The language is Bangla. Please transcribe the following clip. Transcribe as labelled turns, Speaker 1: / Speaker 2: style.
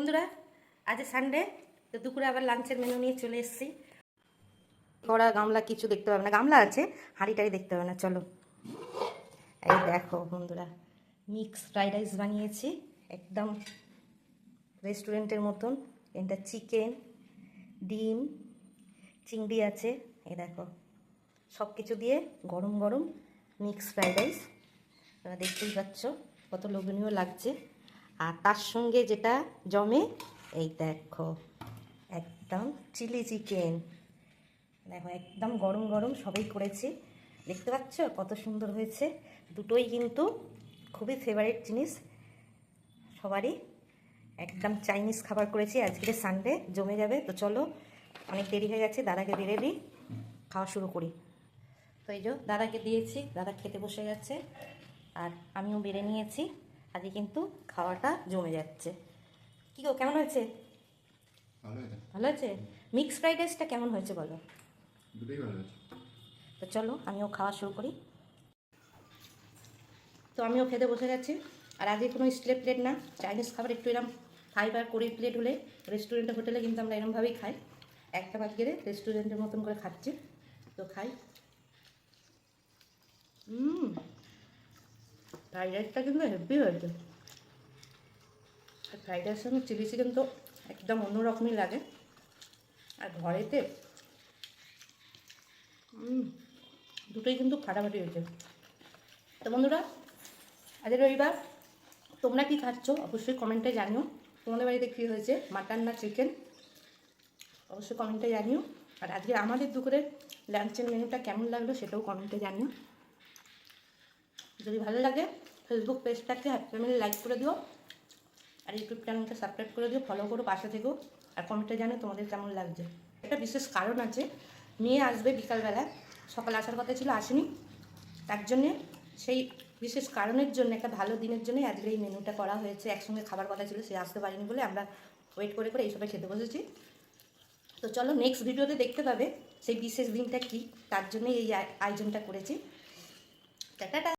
Speaker 1: বন্ধুরা, আজ সানডে, তো দুপুরে আবার লাঞ্চের মেনু নিয়ে চলে এসেছি। কড়া গামলা কিছু দেখতে পাবে না, গামলা আছে, হাঁড়িটাই দেখতে পাবে না। চলো, এই দেখো বন্ধুরা, মিক্স ফ্রাইড রাইস বানিয়েছি একদম রেস্টুরেন্টের মতন। এটা চিকেন, ডিম, চিংড়ি আছে, এই দেখো সব কিছু দিয়ে গরম গরম মিক্স ফ্রাইড রাইস। তোমরা দেখতেই পাচ্ছ কত লোভনীয় লাগছে। আর তার সঙ্গে যেটা জমে, এই দেখো একদম চিলি চিকেন। দেখো একদম গরম গরম সবই করেছি, দেখতে পাচ্ছ কত সুন্দর হয়েছে। দুটোই কিন্তু খুবই ফেভারিট জিনিস সবারই। একদম চাইনিজ খাবার করেছি, আজকে সানডে জমে যাবে। তো চলো, অনেক দেরি হয়ে গেছে, দাদাকে বেড়ে দিই, খাওয়া শুরু করি। তো এই যে দাদাকে দিয়েছি, দাদা খেতে বসে গেছে, আর আমিও বেড়ে নিয়েছি। আজকে কিন্তু খাওয়াটা জমে যাচ্ছে। কী গো, কেমন হয়েছে? ভালো হয়েছে। মিক্স ফ্রাইড রাইসটা কেমন হয়েছে বলো?
Speaker 2: দুটোই ভালো হয়েছে।
Speaker 1: তো চলো আমিও খাওয়া শুরু করি। তো আমিও খেতে বসে গেছি। আর আজকে কোনো স্টিলের প্লেট না, চাইনিজ খাবার একটু এরকম ফাইবার করে প্লেট হলে, রেস্টুরেন্টে হোটেলে কিন্তু আমরা এরমভাবেই খাই। একটা ভাত গেলে রেস্টুরেন্টের মতন করে খাচ্ছি, তো খাই। ফ্রাইড রাইসটা কিন্তু হেভি হয়েছে। আর ফ্রাইড রাইসের সঙ্গে চিলি চিকেন তো একদম অন্যরকমই লাগে। আর ঘরেতে দুটোই কিন্তু ফাটাফাটি হয়েছে। তো বন্ধুরা, আজ রবিবার, তোমরা কি খাচ্ছ অবশ্যই কমেন্টে জানিও। তোমাদের বাড়িতে কী হয়েছে, মাটন না চিকেন, অবশ্যই কমেন্টে জানিও। আর আজকে আমাদের দুপুরের লাঞ্চের মেনুটা কেমন লাগলো সেটাও কমেন্টে জানিও। যদি ভালো লাগে ফেসবুক পেজটাকে হ্যাপি ফ্যামিলি লাইক করে দিও, আর ইউটিউব চ্যানেলটা সাবস্ক্রাইব করে দিও, ফলো করো, পাশে থেকো। আর কমেন্টে জানিও তোমাদের কেমন লাগছে। একটা বিশেষ কারণ আছে, মেয়ে আসবে বিকালবেলা, সকাল আসার কথা ছিল, আসেনি। তার জন্যে, সেই বিশেষ কারণের জন্য, একটা ভালো দিনের জন্য আজকে এই মেনুটা করা হয়েছে। একসঙ্গে খাবার কথা ছিল, সে আসতে পারেনি বলে আমরা ওয়েট করে করে এইসবে খেতে বসেছি। তো চলো, নেক্সট ভিডিওতে দেখতে পাবে সেই বিশেষ দিনটা কী, তার জন্যই এই আয়োজনটা করেছি। টাটা।